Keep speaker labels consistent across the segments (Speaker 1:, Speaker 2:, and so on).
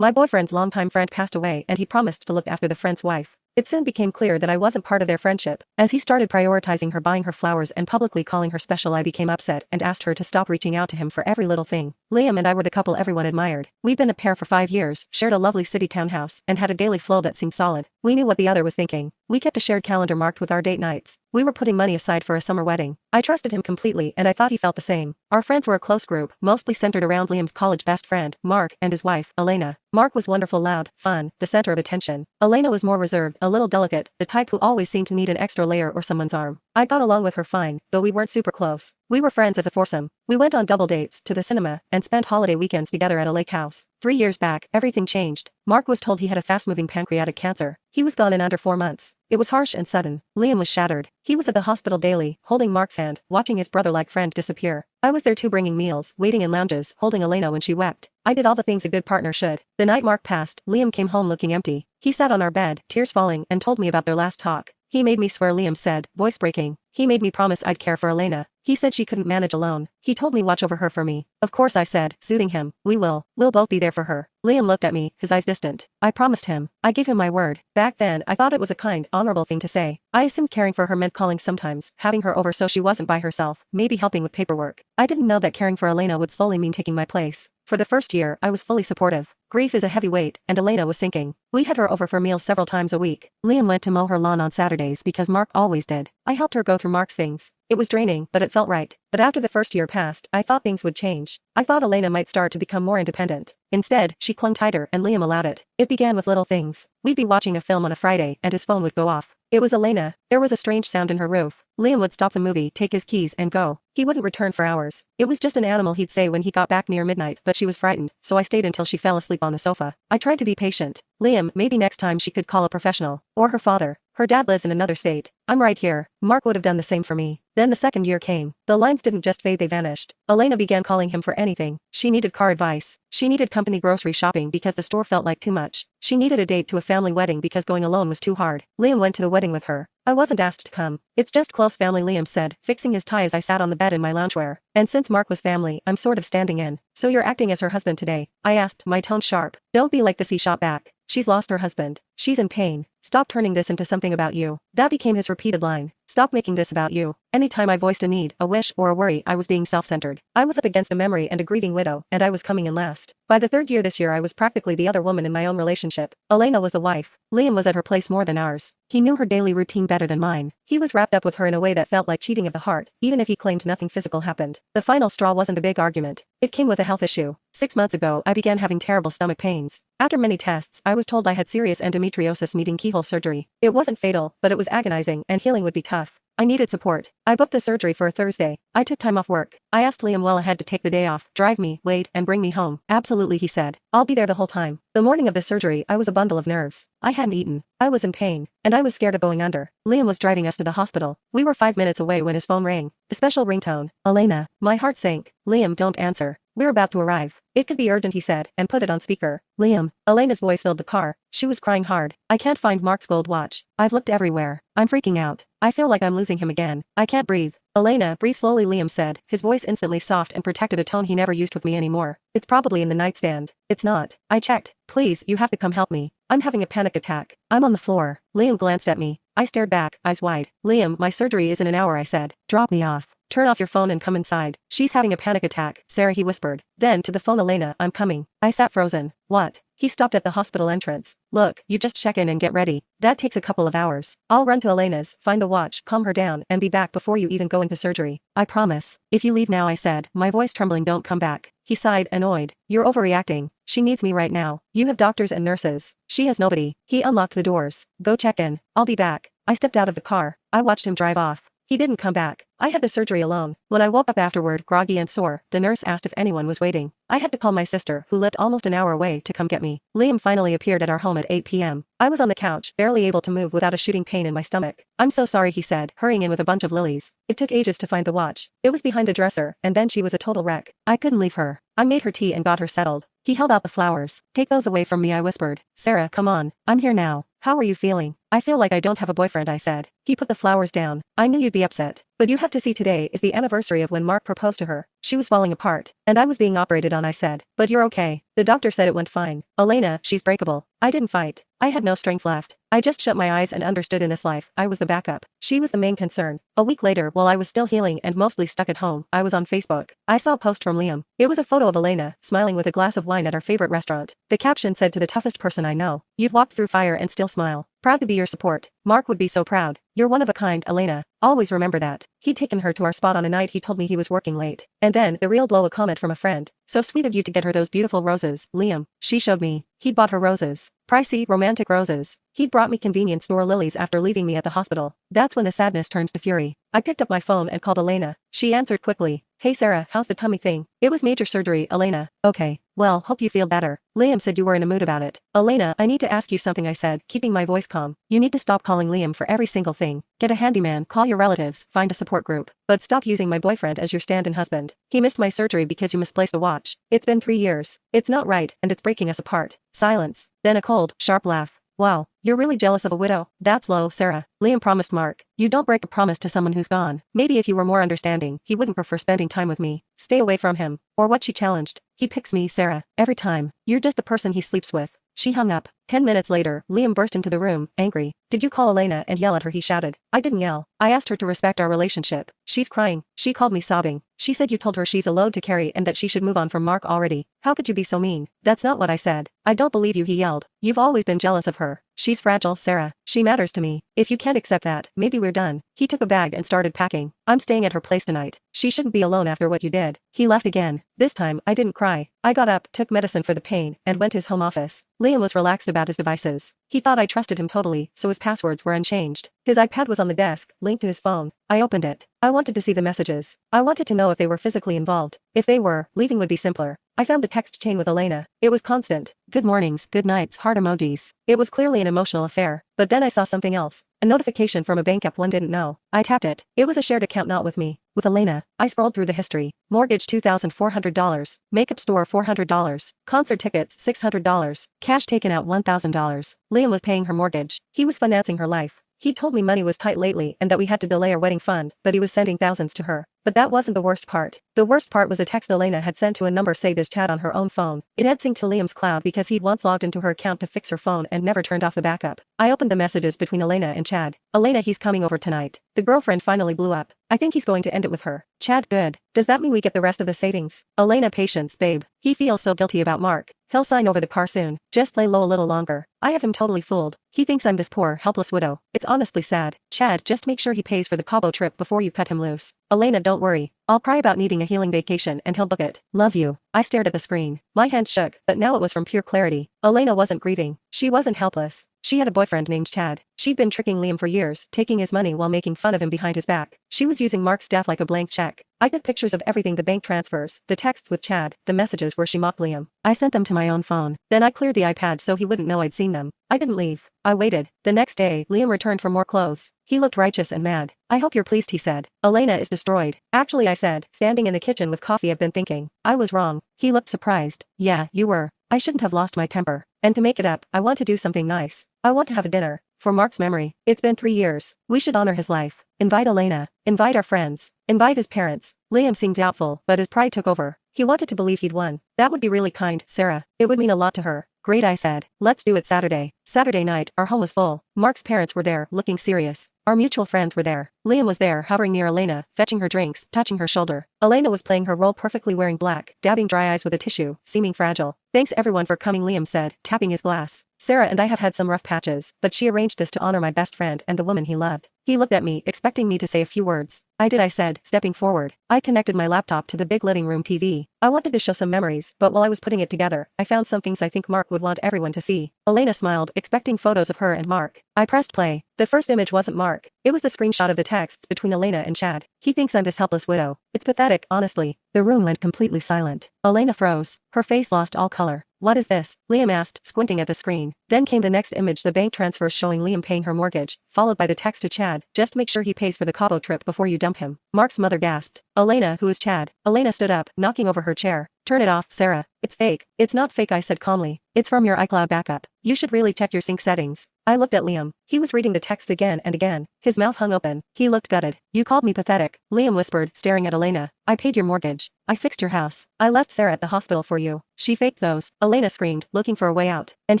Speaker 1: My boyfriend's longtime friend passed away and he promised to look after the friend's wife. It soon became clear that I wasn't part of their friendship. As he started prioritizing her, buying her flowers and publicly calling her special, I became upset and asked her to stop reaching out to him for every little thing. Liam and I were the couple everyone admired. We'd been a pair for 5 years, shared a lovely city townhouse, and had a daily flow that seemed solid. We knew what the other was thinking. We kept a shared calendar marked with our date nights. We were putting money aside for a summer wedding. I trusted him completely and I thought he felt the same. Our friends were a close group, mostly centered around Liam's college best friend, Mark, and his wife, Elena. Mark was wonderful, loud, fun, the center of attention. Elena was more reserved, a little delicate, the type who always seemed to need an extra layer or someone's arm. I got along with her fine, though we weren't super close. We were friends as a foursome. We went on double dates, to the cinema, and spent holiday weekends together at a lake house. 3 years back, everything changed. Mark was told he had a fast-moving pancreatic cancer. He was gone in under 4 months. It was harsh and sudden. Liam was shattered. He was at the hospital daily, holding Mark's hand, watching his brother-like friend disappear. I was there too, bringing meals, waiting in lounges, holding Elena when she wept. I did all the things a good partner should. The night Mark passed, Liam came home looking empty. He sat on our bed, tears falling, and told me about their last talk. He made me swear, Liam said, voice breaking. He made me promise I'd care for Elena. He said she couldn't manage alone. He told me watch over her for me. Of course, I said, soothing him. We will. We'll both be there for her. Liam looked at me, his eyes distant. I promised him. I gave him my word. Back then, I thought it was a kind, honorable thing to say. I assumed caring for her meant calling sometimes, having her over so she wasn't by herself, maybe helping with paperwork. I didn't know that caring for Elena would slowly mean taking my place. For the first year, I was fully supportive. Grief is a heavy weight, and Elena was sinking. We had her over for meals several times a week. Liam went to mow her lawn on Saturdays because Mark always did. I helped her go through Mark's things. It was draining, but it felt right. But after the first year passed, I thought things would change. I thought Elena might start to become more independent. Instead, she clung tighter and Liam allowed it. It began with little things. We'd be watching a film on a Friday and his phone would go off. It was Elena. There was a strange sound in her roof. Liam would stop the movie, take his keys and go. He wouldn't return for hours. It was just an animal, he'd say when he got back near midnight, but she was frightened, so I stayed until she fell asleep on the sofa. I tried to be patient. Liam, maybe next time she could call a professional. Or her father. Her dad lives in another state. I'm right here. Mark would have done the same for me. Then the second year came. The lines didn't just fade, they vanished. Elena began calling him for anything. She needed car advice. She needed company grocery shopping because the store felt like too much. She needed a date to a family wedding because going alone was too hard. Liam went to the wedding with her. I wasn't asked to come. It's just close family, Liam said, fixing his tie as I sat on the bed in my loungewear. And since Mark was family, I'm sort of standing in. So you're acting as her husband today? I asked, my tone sharp. Don't be like this, he shot back. She's lost her husband. She's in pain. Stop turning this into something about you. That became his repeated line. Stop making this about you. Anytime I voiced a need, a wish, or a worry, I was being self-centered. I was up against a memory and a grieving widow, and I was coming in last. By the third year this year, I was practically the other woman in my own relationship. Elena was the wife. Liam was at her place more than ours. He knew her daily routine better than mine. He was wrapped up with her in a way that felt like cheating of the heart, even if he claimed nothing physical happened. The final straw wasn't a big argument. It came with a health issue. 6 months ago, I began having terrible stomach pains. After many tests, I was told I had serious endometriosis needing keyhole surgery. It wasn't fatal, but it was agonizing, and healing would be tough. I needed support. I booked the surgery for a Thursday. I took time off work. I asked Liam well ahead to take the day off, drive me, wait, and bring me home. Absolutely, he said. I'll be there the whole time. The morning of the surgery, I was a bundle of nerves. I hadn't eaten. I was in pain. And I was scared of going under. Liam was driving us to the hospital. We were 5 minutes away when his phone rang. The special ringtone. Elena. My heart sank. Liam, don't answer. We're about to arrive. It could be urgent, he said, and put it on speaker. Liam. Elena's voice filled the car. She was crying hard. I can't find Mark's gold watch. I've looked everywhere. I'm freaking out. I feel like I'm losing him again. I can't breathe. Elena, breathe slowly, Liam said, his voice instantly soft and protected, a tone he never used with me anymore. It's probably in the nightstand. It's not. I checked. Please, you have to come help me. I'm having a panic attack. I'm on the floor. Liam glanced at me. I stared back, eyes wide. Liam, my surgery is in an hour, I said. Drop me off. Turn off your phone and come inside. She's having a panic attack, Sarah, he whispered. Then to the phone, Elena, I'm coming. I sat frozen. What? He stopped at the hospital entrance. Look, you just check in and get ready. That takes a couple of hours. I'll run to Elena's, find the watch, calm her down, and be back before you even go into surgery. I promise. If you leave now, I said, my voice trembling, don't come back. He sighed, annoyed. You're overreacting. She needs me right now. You have doctors and nurses. She has nobody. He unlocked the doors. Go check in. I'll be back. I stepped out of the car. I watched him drive off. He didn't come back. I had the surgery alone. When I woke up afterward, groggy and sore, the nurse asked if anyone was waiting. I had to call my sister, who lived almost an hour away, to come get me. Liam finally appeared at our home at 8 p.m. I was on the couch, barely able to move without a shooting pain in my stomach. I'm so sorry, he said, hurrying in with a bunch of lilies. It took ages to find the watch. It was behind the dresser, and then she was a total wreck. I couldn't leave her. I made her tea and got her settled. He held out the flowers. Take those away from me, I whispered. Sarah, come on. I'm here now. How are you feeling? I feel like I don't have a boyfriend, I said. He put the flowers down. I knew you'd be upset. But you have to see, today is the anniversary of when Mark proposed to her. She was falling apart. And I was being operated on, I said. But you're okay. The doctor said it went fine. Elena, she's breakable. I didn't fight. I had no strength left. I just shut my eyes and understood, in this life, I was the backup. She was the main concern. A week later, while I was still healing and mostly stuck at home, I was on Facebook. I saw a post from Liam. It was a photo of Elena, smiling with a glass of wine at our favorite restaurant. The caption said, "To the toughest person I know, you've walked through fire and still smile. Proud to be your support. Mark would be so proud. You're one of a kind, Elena. Always remember that." He'd taken her to our spot on a night he told me he was working late. And then, the real blow, a comment from a friend. "So sweet of you to get her those beautiful roses, Liam." She showed me. He'd bought her roses. Pricey, romantic roses. He'd brought me convenience store lilies after leaving me at the hospital. That's when the sadness turned to fury. I picked up my phone and called Elena. She answered quickly. "Hey Sarah, how's the tummy thing?" "It was major surgery, Elena." "Okay. Well, hope you feel better. Liam said you were in a mood about it." "Elena, I need to ask you something," I said, keeping my voice calm. "You need to stop calling Liam for every single thing. Get a handyman, call your relatives, find a support group. But stop using my boyfriend as your stand-in husband. He missed my surgery because you misplaced a watch. It's been 3 years. It's not right, and it's breaking us apart." Silence. Then a cold, sharp laugh. "Wow, you're really jealous of a widow? That's low, Sarah." Liam promised Mark. "You don't break a promise to someone who's gone. Maybe if you were more understanding, he wouldn't prefer spending time with me. Stay away from him." Or what, she challenged. "He picks me, Sarah. Every time. You're just the person he sleeps with." She hung up. 10 minutes later, Liam burst into the room, angry. "Did you call Elena and yell at her?" he shouted. "I didn't yell. I asked her to respect our relationship. She's crying." She called me sobbing. "She said you told her she's a load to carry and that she should move on from Mark already." "How could you be so mean?" "That's not what I said." "I don't believe you," he yelled. "You've always been jealous of her. She's fragile, Sarah. She matters to me. If you can't accept that, maybe we're done." He took a bag and started packing. "I'm staying at her place tonight. She shouldn't be alone after what you did." He left again. This time, I didn't cry. I got up, took medicine for the pain, and went to his home office. Liam was relaxed about his devices. He thought I trusted him totally, so his passwords were unchanged. His iPad was on the desk, linked to his phone. I opened it. I wanted to see the messages. I wanted to know if they were physically involved. If they were, leaving would be simpler. I found the text chain with Elena. It was constant. Good mornings, good nights, heart emojis. It was clearly an emotional affair. But then I saw something else. A notification from a bank app one didn't know. I tapped it. It was a shared account, not with me. With Elena. I scrolled through the history. Mortgage $2,400. Makeup store $400. Concert tickets $600. Cash taken out $1,000. Liam was paying her mortgage. He was financing her life. He told me money was tight lately and that we had to delay our wedding fund, but he was sending thousands to her. But that wasn't the worst part. The worst part was a text Elena had sent to a number saved as Chad on her own phone. It had synced to Liam's cloud because he'd once logged into her account to fix her phone and never turned off the backup. I opened the messages between Elena and Chad. "Elena, he's coming over tonight." The girlfriend finally blew up. "I think he's going to end it with her." Chad, "Good. Does that mean we get the rest of the savings?" Elena, "Patience, babe. He feels so guilty about Mark. He'll sign over the car soon. Just lay low a little longer. I have him totally fooled. He thinks I'm this poor, helpless widow. It's honestly sad." Chad, "Just make sure he pays for the Cabo trip before you cut him loose." Elena, "Don't worry. I'll cry about needing a healing vacation and he'll book it. Love you." I stared at the screen. My hand shook, but now it was from pure clarity. Elena wasn't grieving. She wasn't helpless. She had a boyfriend named Chad. She'd been tricking Liam for years, taking his money while making fun of him behind his back. She was using Mark's death like a blank check. I took pictures of everything, the bank transfers, the texts with Chad, the messages where she mocked Liam. I sent them to my own phone. Then I cleared the iPad so he wouldn't know I'd seen them. I didn't leave. I waited. The next day, Liam returned for more clothes. He looked righteous and mad. "I hope you're pleased," he said. "Elena is destroyed." "Actually," I said, standing in the kitchen with coffee, "I've been thinking. I was wrong." He looked surprised. "Yeah, you were. I shouldn't have lost my temper. And to make it up, I want to do something nice. I want to have a dinner. For Mark's memory. It's been 3 years. We should honor his life. Invite Elena. Invite our friends. Invite his parents." Liam seemed doubtful, but his pride took over. He wanted to believe he'd won. "That would be really kind, Sarah. It would mean a lot to her." "Great," I said. "Let's do it Saturday." Saturday night, our home was full. Mark's parents were there, looking serious. Our mutual friends were there. Liam was there, hovering near Elena, fetching her drinks, touching her shoulder. Elena was playing her role perfectly, wearing black, dabbing dry eyes with a tissue, seeming fragile. "Thanks everyone for coming," Liam said, tapping his glass. "Sarah and I have had some rough patches, but she arranged this to honor my best friend and the woman he loved." He looked at me, expecting me to say a few words. "I did," I said, stepping forward. I connected my laptop to the big living room TV. I wanted to show some memories, but while I was putting it together, I found some things I think Mark would want everyone to see. Elena smiled, expecting photos of her and Mark. I pressed play. The first image wasn't Mark. It was the screenshot of the texts between Elena and Chad. "He thinks I'm this helpless widow. It's pathetic, honestly." The room went completely silent. Elena froze. Her face lost all color. "What is this?" Liam asked, squinting at the screen. Then came the next image, the bank transfers showing Liam paying her mortgage, followed by the text to Chad, "Just make sure he pays for the Cabo trip before you dump him." Mark's mother gasped. "Elena, who is Chad?" Elena stood up, knocking over her chair. Turn it off, Sarah. It's fake. It's not fake, I said calmly. It's from your iCloud backup. You should really check your sync settings. I looked at Liam. He was reading the text again and again. His mouth hung open. He looked gutted. You called me pathetic, Liam whispered, staring at Elena. I paid your mortgage. I fixed your house. I left Sarah at the hospital for you. She faked those, Elena screamed, looking for a way out. And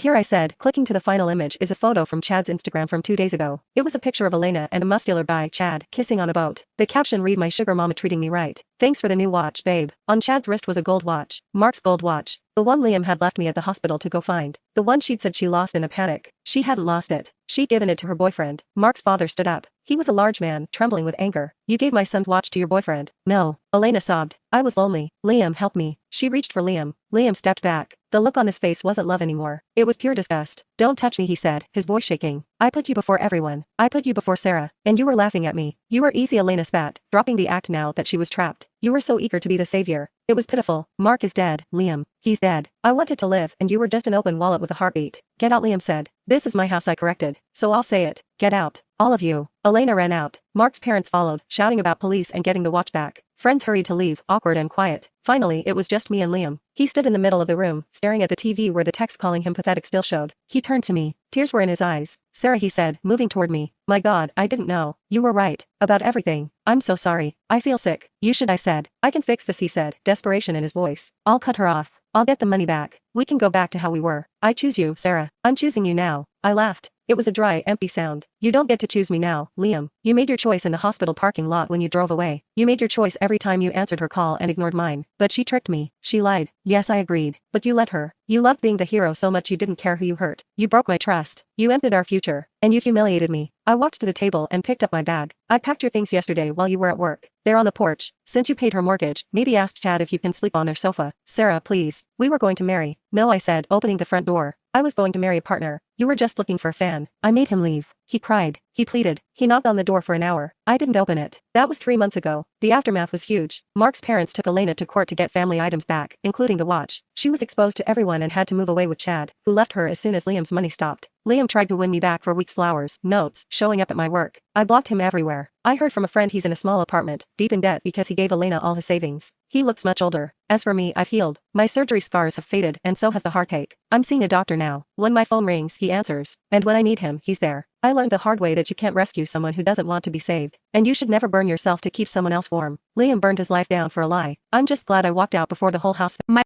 Speaker 1: here I said, clicking to the final image is a photo from Chad's Instagram from 2 days ago. It was a picture of Elena and a muscular guy, Chad, kissing on a boat. The caption read, my sugar mama treating me right. Thanks for the new watch, babe. On Chad's wrist was a gold watch. Mark's gold watch. The one Liam had left me at the hospital to go find. The one she'd said she lost in a panic. She hadn't lost it. She'd given it to her boyfriend. Mark's father stood up. He was a large man, trembling with anger. You gave my son's watch to your boyfriend. No. Elena sobbed. I was lonely. Liam, help me. She reached for Liam. Liam stepped back. The look on his face wasn't love anymore. It was pure disgust. Don't touch me, he said, his voice shaking. I put you before everyone. I put you before Sarah. And you were laughing at me. You were easy, Elena spat, dropping the act now that she was trapped. You were so eager to be the savior. It was pitiful. Mark is dead, Liam. He's dead. I wanted to live and you were just an open wallet with a heartbeat. Get out, Liam said. This is my house, I corrected. So I'll say it. Get out. All of you. Elena ran out. Mark's parents followed, shouting about police and getting the watch back. Friends hurried to leave, awkward and quiet. Finally, it was just me and Liam. He stood in the middle of the room, staring at the TV where the text calling him pathetic still showed. He turned to me. Tears were in his eyes. Sarah, he said, moving toward me. My God, I didn't know. You were right. About everything. I'm so sorry. I feel sick. You should, I said. I can fix this, he said, desperation in his voice. I'll cut her off. I'll get the money back. We can go back to how we were. I choose you, Sarah. I'm choosing you now. I laughed. It was a dry, empty sound. You don't get to choose me now, Liam. You made your choice in the hospital parking lot when you drove away. You made your choice every time you answered her call and ignored mine. But she tricked me. She lied. Yes, I agreed. But you let her. You loved being the hero so much you didn't care who you hurt. You broke my trust. You emptied our future. And you humiliated me. I walked to the table and picked up my bag. I packed your things yesterday while you were at work. They're on the porch. Since you paid her mortgage, maybe ask Chad if you can sleep on their sofa. Sarah, please. We were going to marry. No, I said, opening the front door. I was going to marry a partner. You were just looking for a fan. I made him leave. He cried. He pleaded. He knocked on the door for an hour. I didn't open it. That was 3 months ago. The aftermath was huge. Mark's parents took Elena to court to get family items back, including the watch. She was exposed to everyone and had to move away with Chad, who left her as soon as Liam's money stopped. Liam tried to win me back for weeks, flowers, notes, showing up at my work. I blocked him everywhere. I heard from a friend he's in a small apartment, deep in debt because he gave Elena all his savings. He looks much older. As for me, I've healed. My surgery scars have faded and so has the heartache. I'm seeing a doctor now. When my phone rings, he answers. And when I need him, he's there. I learned the hard way that you can't rescue someone who doesn't want to be saved. And you should never burn yourself to keep someone else warm. Liam burned his life down for a lie. I'm just glad I walked out before the whole house.